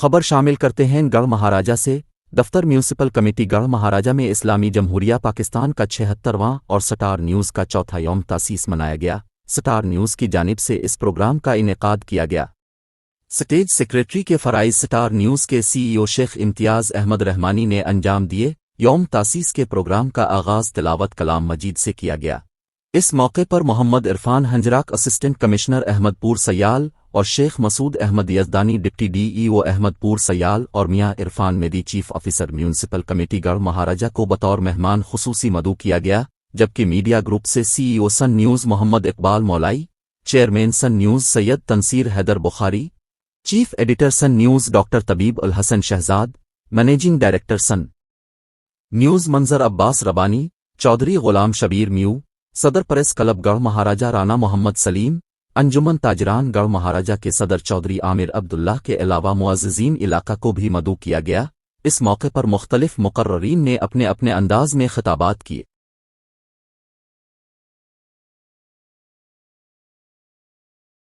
خبر شامل کرتے ہیں گڑھ مہاراجا سے۔ دفتر میونسپل کمیٹی گڑھ مہاراجا میں اسلامی جمہوریہ پاکستان کا 76واں اور سٹار نیوز کا چوتھا یوم تاسیس منایا گیا۔ سٹار نیوز کی جانب سے اس پروگرام کا انعقاد کیا گیا۔ اسٹیج سیکریٹری کے فرائض سٹار نیوز کے سی ای او شیخ امتیاز احمد رحمانی نے انجام دیے۔ یوم تاسیس کے پروگرام کا آغاز تلاوت کلام مجید سے کیا گیا۔ اس موقع پر محمد عرفان ہنجراک assistant commissioner Ahmadpur Sial اور Sheikh Masood Ahmad Yazdani deputy D E O Ahmadpur Sial اور میاں عرفان میری چیف آفیسر میونسپل کمیٹی گڑھ مہاراجا کو بطور مہمان خصوصی مدعو کیا گیا، جبکہ میڈیا گروپ سے سی ای او سن نیوز محمد اقبال مولائی، چیئرمین سن نیوز سید تنصیر حیدر بخاری، چیف ایڈیٹر سن نیوز ڈاکٹر طبیب الحسن شہزاد، منیجنگ ڈائریکٹر سن نیوز منظر عباس ربانی، چودھری غلام شبیر میو، صدر پریس کلب گڑھ مہاراجا رانا محمد سلیم، انجمن تاجران گڑھ مہاراجا کے صدر چودھری عامر عبداللہ کے علاوہ معززین علاقہ کو بھی مدعو کیا گیا۔ اس موقع پر مختلف مقررین نے اپنے اپنے انداز میں خطابات کیے۔